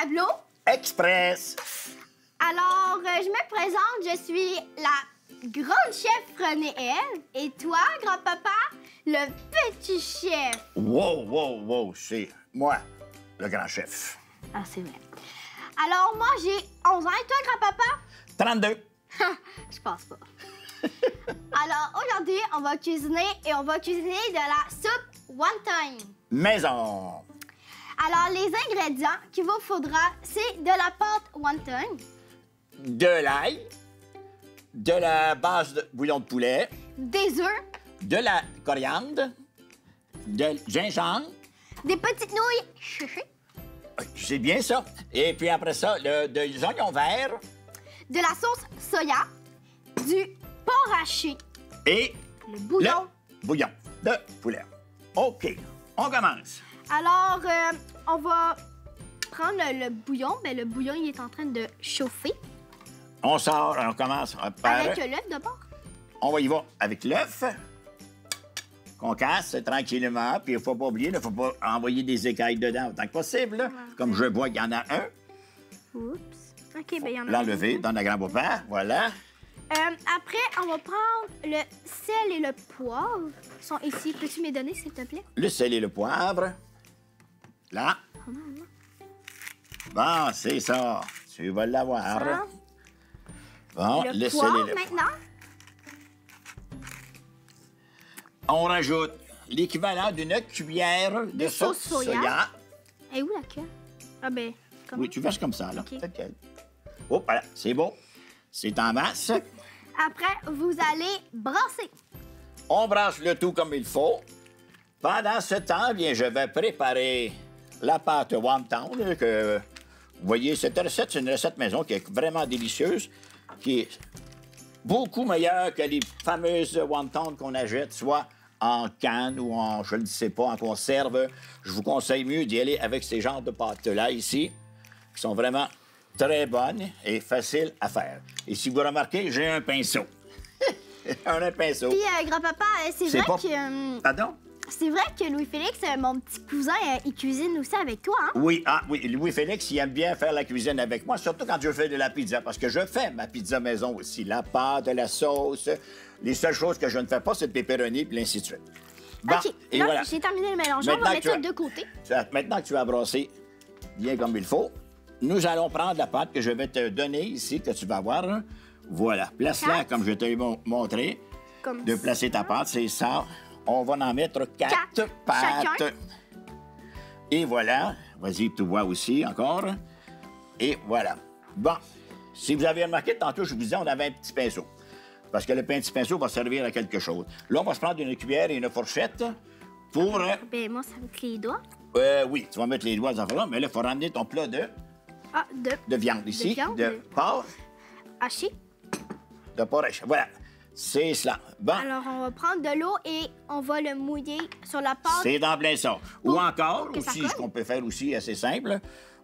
tableau express. Alors, je me présente, je suis la grande chef René-Ève. Et toi, grand-papa, le petit chef. Wow, c'est moi, le grand chef. Ah, c'est vrai. Alors, moi, j'ai 11 ans. Et toi, grand-papa? 32. Je pense pas. Alors, aujourd'hui, on va cuisiner et on va cuisiner de la soupe wonton. Maison. Alors, les ingrédients qu'il vous faudra, c'est de la pâte wonton, De l'ail, de la base de bouillon de poulet, des œufs, de la coriandre, de gingembre. des petites nouilles chuchées, C'est bien ça. Et puis après ça, des oignons verts de la sauce soya, du porc haché, et le bouillon. le bouillon de poulet. OK, on commence. Alors, on va prendre le bouillon. Bien, le bouillon, il est en train de chauffer. On sort, on commence par... Avec l'œuf d'abord. On va y va avec l'œuf qu'on casse tranquillement. Puis il ne faut pas oublier, il ne faut pas envoyer des écailles dedans autant que possible. Là. Comme je vois qu'il y en a un. Oups. OK, bien, il y en a L'enlever dans la grand-papa, voilà. Après, on va prendre le sel et le poivre. Ils sont ici. Peux-tu me les donner, s'il te plaît? Le sel et le poivre. Là. Bon, c'est ça. Tu vas l'avoir. Ça. Bon, Le le sel poivre, et le maintenant. On rajoute l'équivalent d'une cuillère de sauce soya. Et où la queue? Ah ben, comment? Oui, tu verses comme ça, là. OK. OK. Oh, voilà, c'est bon. C'est en masse. Après, vous allez brasser. On brasse le tout comme il faut. Pendant ce temps, bien, je vais préparer la pâte wonton. Là, que, vous voyez, cette recette, c'est une recette maison qui est vraiment délicieuse, qui est beaucoup meilleure que les fameuses wontons qu'on achète, soit en canne ou en, je ne sais pas, en conserve. Je vous conseille mieux d'y aller avec ces genres de pâtes-là ici, qui sont vraiment très bonnes et faciles à faire. Et si vous remarquez, j'ai un pinceau. un pinceau. Puis, grand-papa, c'est vrai pas... que... Pardon? C'est vrai que Louis-Félix, mon petit cousin, il cuisine aussi avec toi, hein? Oui, Louis-Félix, il aime bien faire la cuisine avec moi, surtout quand je fais de la pizza, parce que je fais ma pizza maison aussi. La pâte, la sauce. Les seules choses que je ne fais pas, c'est le pepperoni, puis ainsi de suite. Bon, OK, et là, voilà. j'ai terminé le mélange. On va mettre ça de côté. Maintenant que tu as brossé bien comme il faut, nous allons prendre la pâte que je vais te donner ici, que tu vas voir. Voilà, place-la comme je t'ai montré. Comme de placer ta pâte, c'est ça. On va en mettre 4 pâtes. Chacun. Et voilà. Vas-y, tu vois aussi encore. Et voilà. Bon, si vous avez remarqué, tantôt, je vous disais, on avait un petit pinceau. Parce que le petit pinceau va servir à quelque chose. Là, on va se prendre une cuillère et une fourchette pour... Ben, moi, ça avec les doigts. oui, tu vas mettre les doigts dans là, mais là, il faut ramener ton plat de viande ici, de porc. Haché. De porc haché. Voilà. C'est cela. Bon. Alors, on va prendre de l'eau et on va le mouiller sur la pâte. C'est dans plein ça. Ou encore, que ça aussi, colle. ce qu'on peut faire aussi assez simple,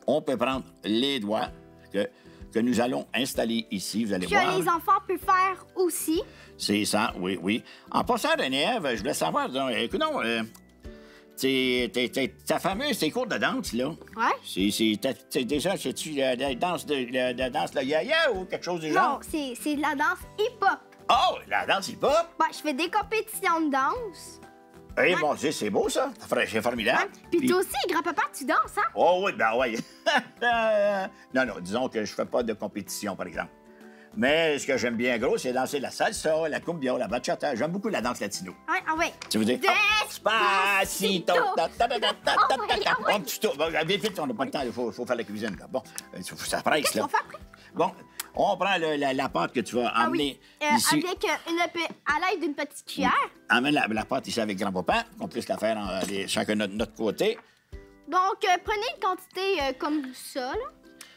on peut prendre les doigts que nous allons installer ici. Vous allez voir. Que les enfants peuvent faire aussi. C'est ça, oui. En passant, René-Ève, je voulais savoir, écoute, non, ta fameuse, tes cours de danse, là. Ouais. C'est déjà, c'est-tu la danse de danse le yaya ou quelque chose du genre? Non, c'est de la danse hip-hop. Oh, la danse hip-hop? Ben, je fais des compétitions de danse. Eh, mon Dieu, c'est beau, ça. C'est formidable. Puis toi aussi, grand-papa, tu danses, hein? Oh oui, ben oui. non, disons que je fais pas de compétition, par exemple. Mais ce que j'aime bien gros, c'est danser la salsa, la cumbia, la bachata. J'aime beaucoup la danse latino. Ouais. Tu veux dire? Despacito. Bon, petit tour. Bon, vite, on n'a pas le temps, il faut faire la cuisine, là. Bon, ça presse, Qu'est-ce là. qu'on fait après? Bon, on prend la pâte que tu vas emmener ici. Avec à l'aide d'une petite cuillère. Amène la pâte ici avec grand-papa, qu'on puisse la faire chacun de notre côté. Donc, prenez une quantité comme ça, là.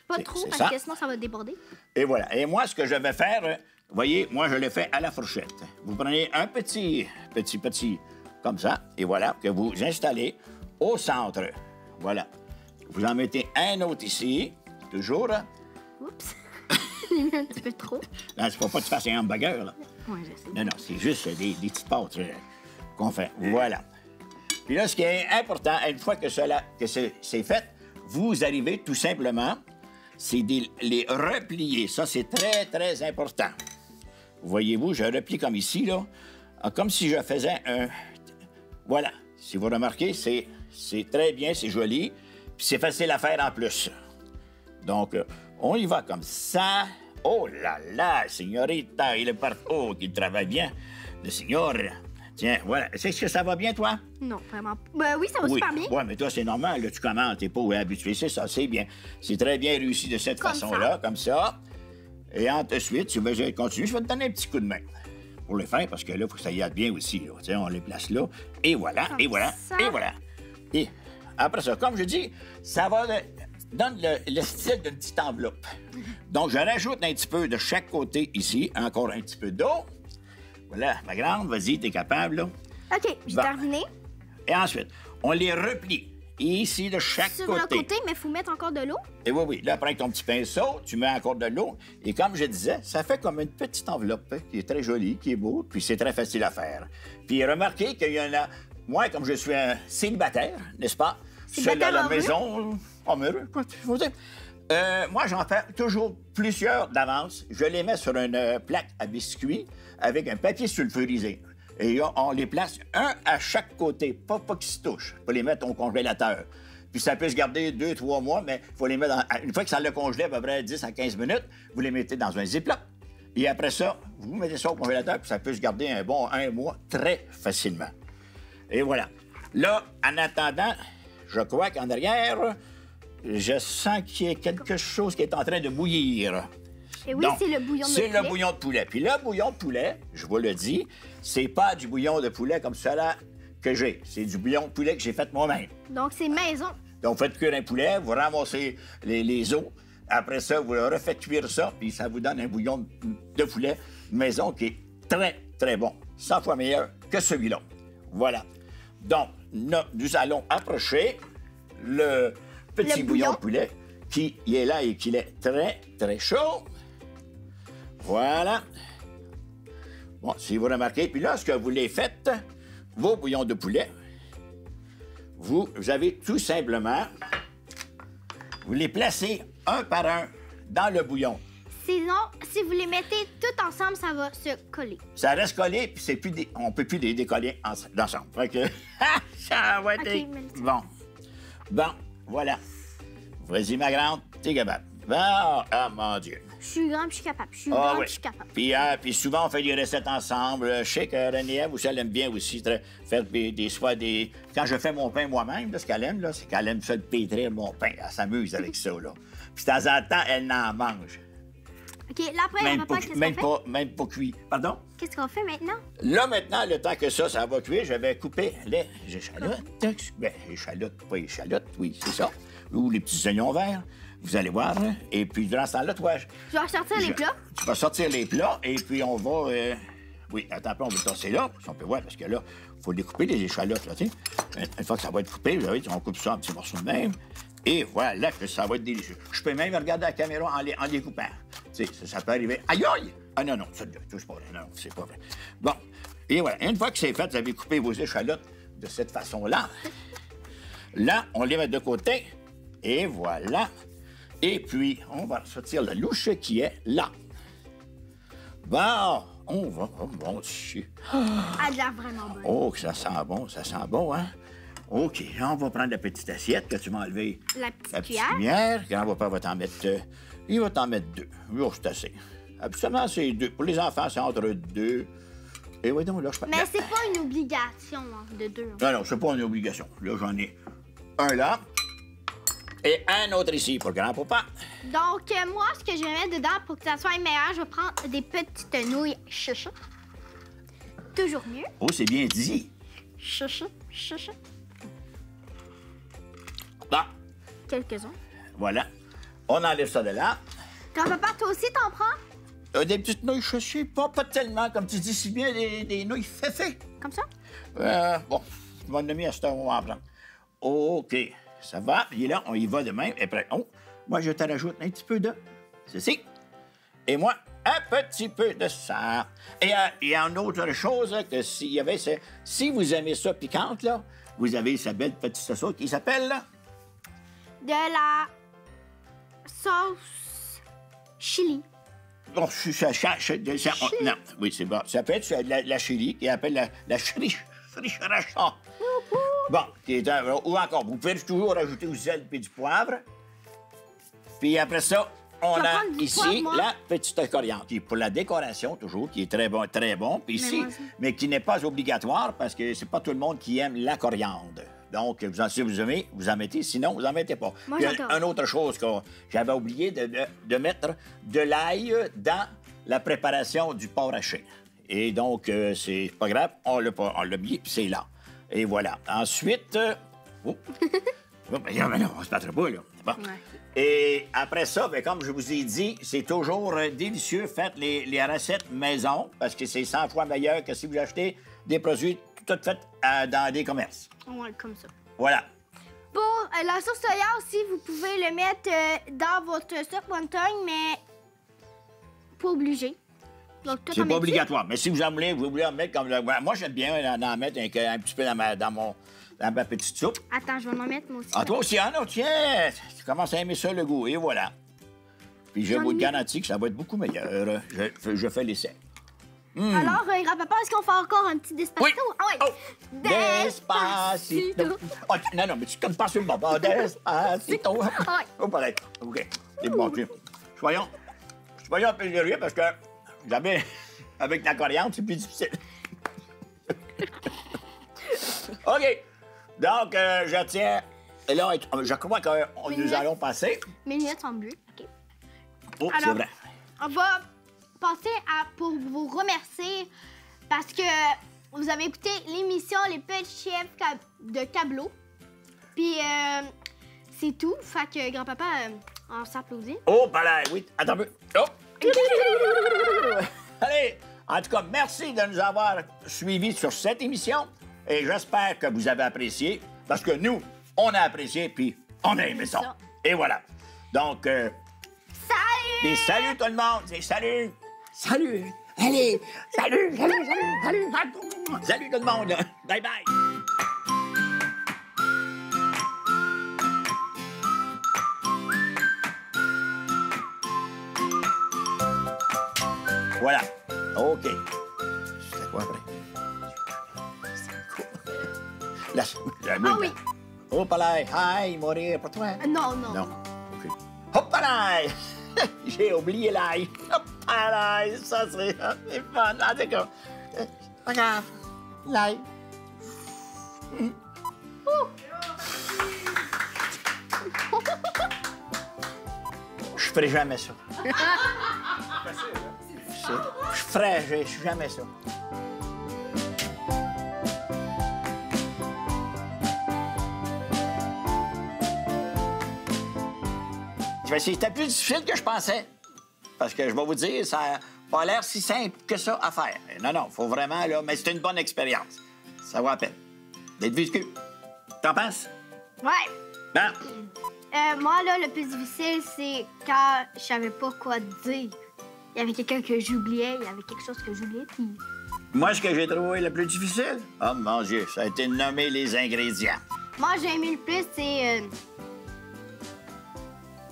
Pas trop, parce que sinon, ça va déborder. Et voilà. Et moi, ce que je vais faire, vous voyez, moi, je le fais à la fourchette. Vous prenez un petit, comme ça, et voilà, que vous installez au centre. Voilà. Vous en mettez un autre ici, toujours. Oups. J'ai mis un petit peu trop. Là, il ne faut pas que tu fasses un hamburger, là. Oui, je sais. Non, c'est juste des petites pâtes qu'on fait. Voilà. Puis là, ce qui est important, une fois que c'est fait, vous arrivez tout simplement, c'est les replier. Ça, c'est très, très important. Voyez-vous, je replie comme ici, là, comme si je faisais un... Voilà. Si vous remarquez, c'est très bien, c'est joli, puis c'est facile à faire en plus. Donc, on y va comme ça. Oh là là, signorita, il est parti. Oh, qu'il travaille bien, le signor. Tiens, voilà. Est-ce que ça va bien, toi? Non, vraiment. Ben oui, ça va super bien. Oui, mais toi, c'est normal. Là, tu commences, t'es pas habitué. C'est ça, c'est bien. C'est très bien réussi de cette façon-là, comme ça. Et ensuite, si vous voulez continuer, je vais te donner un petit coup de main pour le faire, parce que là, il faut que ça y aille bien aussi. Là. Tiens, on les place là. Et voilà, et voilà, et voilà. Et après ça, comme je dis, ça va donne le style d'une petite enveloppe. Donc, je rajoute un petit peu de chaque côté ici, encore un petit peu d'eau. Voilà, ma grande, vas-y, t'es capable, là. OK, j'ai terminé. Et ensuite, on les replie. Ici, de chaque côté. Sur le côté, mais il faut mettre encore de l'eau. Et oui. Là, prends ton petit pinceau, tu mets encore de l'eau. Et comme je disais, ça fait comme une petite enveloppe qui est très jolie, qui est beau, puis c'est très facile à faire. Puis remarquez qu'il y en a... Moi, comme je suis un célibataire, n'est-ce pas? Seul à la maison, heureux, quoi, il faut dire. Moi, j'en fais toujours plusieurs d'avance. Je les mets sur une plaque à biscuits avec un papier sulfurisé. Et on les place un à chaque côté, pas qu'ils se touchent. Il faut les mettre au congélateur. Puis ça peut se garder 2-3 mois, mais il faut les mettre une fois que ça le congelé à peu près 10 à 15 minutes, vous les mettez dans un ziploc. Et après ça, vous mettez ça au congélateur, puis ça peut se garder un bon 1 mois très facilement. Et voilà. Là, en attendant, je crois qu'en arrière, je sens qu'il y a quelque chose qui est en train de bouillir. Et oui, c'est le bouillon de poulet. C'est le bouillon de poulet. Puis le bouillon de poulet, je vous le dis, c'est pas du bouillon de poulet comme cela que j'ai. C'est du bouillon de poulet que j'ai fait moi-même. Donc, c'est maison. Donc, vous faites cuire un poulet, vous ramassez les os. Après ça, vous le refaites cuire ça, puis ça vous donne un bouillon de poulet maison qui est très, très bon. 100 fois meilleur que celui-là. Voilà. Donc, nous allons approcher le petit bouillon de poulet qui est là et qui est très, très chaud. Voilà. Bon, si vous remarquez, puis lorsque vous les faites, vos bouillons de poulet, vous avez tout simplement, vous les placez un par un dans le bouillon. Sinon, si vous les mettez tout ensemble, ça va se coller. Ça reste collé, puis c'est plus on peut plus les décoller ensemble. Fait que ça va être... Bon. Bon, voilà. Vas-y, ma grande, t'es capable. Bon, ah, mon Dieu. Je suis grande, je suis capable. Je suis grande, je suis capable. Puis souvent, on fait des recettes ensemble. Je sais que René aussi, elle aime bien aussi faire des... Quand je fais mon pain moi-même, là, ce qu'elle aime, là, c'est qu'elle aime ça de pétrir mon pain. Elle s'amuse avec ça, là. Puis de temps en temps, elle n'en mange. OK, là, après, papa, qu'est-ce qu'on fait? Même pas cuit. Pardon? Qu'est-ce qu'on fait maintenant? Là, maintenant, le temps que ça va cuire, je vais couper les échalotes. Ben, échalotes, pas échalotes, oui, c'est ça. Ou les petits oignons verts. Vous allez voir. Hein? Et puis, durant ce temps-là, toi... Je vais sortir les plats. Tu vas sortir les plats, et puis on va... Oui, attends un peu, on va le tasser là, si on peut voir, parce que là, il faut découper les échalotes, là, tu sais. Une fois que ça va être coupé, vous savez, on coupe ça en petits morceaux de même. Et voilà que ça va être délicieux. Je peux même regarder la caméra en les coupant. Tu sais, ça peut arriver. Aïe, aïe! Ah non, ça ne touche pas vrai. Non, c'est pas vrai. Bon, et voilà. Une fois que c'est fait, vous avez coupé vos échalotes de cette façon-là. Là, on les met de côté. Et voilà. Et puis, on va sortir la louche qui est là. Bon, on va... Oh, mon Dieu. Elle a l'air vraiment bonne. Oh, que ça sent bon, hein? OK, on va prendre la petite assiette que tu m'as enlevée. La petite cuillère. Grand-papa va t'en mettre... il va t'en mettre 2. Oh, c'est assez. Habituellement, c'est 2. Pour les enfants, c'est entre 2. Et oui, donc là, je... Mais c'est pas une obligation de 2. Non, c'est pas une obligation. Là, j'en ai un là. Et un autre ici pour grand-papa. Donc, moi, ce que je vais mettre dedans pour que ça soit meilleur, je vais prendre des petites nouilles chouchou. Toujours mieux. Oh, c'est bien dit. Chouchou. Là. Quelques-uns. Voilà. On enlève ça de là. Grand-papa, toi aussi, t'en prends? Des petites nouilles chaussées, pas tellement, comme tu dis si bien, des nouilles féfées. Comme ça? Bon, je vais en donner à ce temps, on va en prendre. OK, ça va. Puis là, on y va de même. Et après, moi, je te rajoute un petit peu de ceci. Et moi, un petit peu de ça. Et il y a une autre chose que s'il y avait, c'est si vous aimez ça piquante, là, vous avez sa belle petite sauce qui s'appelle... de la sauce chili. Bon, non, oui, c'est bon. Ça peut être la chili, qui appelle la chrichracha. Bon, qui est ou encore, vous pouvez toujours rajouter du sel et du poivre. Puis après ça, on a ici la petite coriandre, qui est pour la décoration toujours, qui est très bon, puis ici, mais qui n'est pas obligatoire parce que c'est pas tout le monde qui aime la coriandre. Donc, si vous aimez, vous en mettez, sinon, vous en mettez pas. Moi, puis, j'adore. une autre chose que j'avais oublié de mettre de l'ail dans la préparation du porc haché. Et donc, c'est pas grave, on l'a mis, puis c'est là. Et voilà. Ensuite... Oh. Oh, ben non, on se battra pas, là. Bon. Ouais. Et après ça, ben, comme je vous ai dit, c'est toujours délicieux. Faites les recettes maison, parce que c'est 100 fois meilleur que si vous achetez des produits tout faits dans des commerces. Ouais, comme ça. Voilà. Pour la sauce soya aussi, vous pouvez le mettre dans votre soupe wonton, mais pas obligé. Donc, tout en C'est pas mettre obligatoire. Mais si vous voulez en mettre comme... Moi, j'aime bien en mettre un petit peu dans ma petite soupe. Attends, je vais en mettre moi aussi. Ah, toi aussi, ah non, tiens! Tu commences à aimer ça, le goût. Et voilà. Puis je vous garantis que ça va être beaucoup meilleur. Je fais l'essai. Alors, grand-papa, est-ce qu'on fait encore un petit despacito? Oui. Ah oui. Oh. Despacito. Oh, non, mais tu ne pas sur le baba. Despacito. Oui. Oh, pareil. OK. C'est bon, OK. Soyons un peu sérieux parce que jamais, avec la coriandre, c'est plus difficile. OK. Donc, je tiens... Et là, je crois que nous allons passer... Mes lunettes sont bleues. OK. Oh, c'est Alors, vrai. on va passer pour vous remercier parce que vous avez écouté l'émission Les Petits Chefs de Cablo. Puis, c'est tout. Fait que, grand-papa, on s'applaudit. Oh, ben oui. Attends un peu. Oh. Allez, en tout cas, merci de nous avoir suivis sur cette émission. Et j'espère que vous avez apprécié. Parce que nous, on a apprécié, puis on a aimé ça. Et voilà. Donc, Salut! des salut tout le monde. Des salut. Salut. Allez, salut. Salut tout le monde. Bye bye. Voilà. OK. C'était quoi après? La Ah oui. Hop là, hi, mourir pour toi. Non. Non. OK. Hop là! J'ai oublié l'ail. Hop là, ça c'est fun. Ah, d'accord. Regarde, l'ail. Je ferai jamais ça. Je ferai jamais ça. C'était plus difficile que je pensais. Parce que je vais vous dire, ça n'a pas l'air si simple que ça à faire. Non, faut vraiment, là... Mais c'est une bonne expérience. Ça vaut la peine d'être vécu. T'en penses? Ouais. Ben, Moi, là, le plus difficile, c'est quand je savais pas quoi dire. Il y avait quelqu'un que j'oubliais, il y avait quelque chose que j'oubliais, puis... moi, ce que j'ai trouvé le plus difficile, oh mon Dieu, ça a été de nommer les ingrédients. Moi, j'ai aimé le plus, c'est...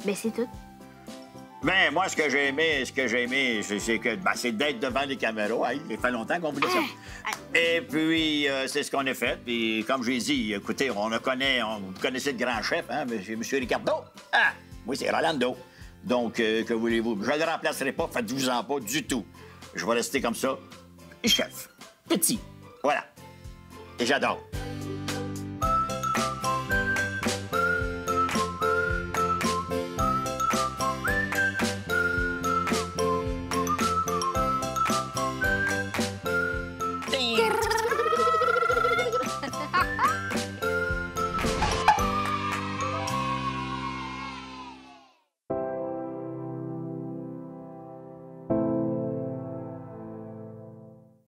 Ben, c'est tout. Ben, moi, ce que j'ai aimé, c'est que c'est d'être devant les caméras. Hein, il fait longtemps qu'on voulait ça. Et puis, c'est ce qu'on a fait. Puis, comme j'ai dit, écoutez, vous connaissez le grand chef, hein, M. Ricardo. Ah, oui, c'est Rolando. Donc, que voulez-vous? Je ne le remplacerai pas, faites-vous-en pas du tout. Je vais rester comme ça. Et chef. Petit. Voilà. Et j'adore.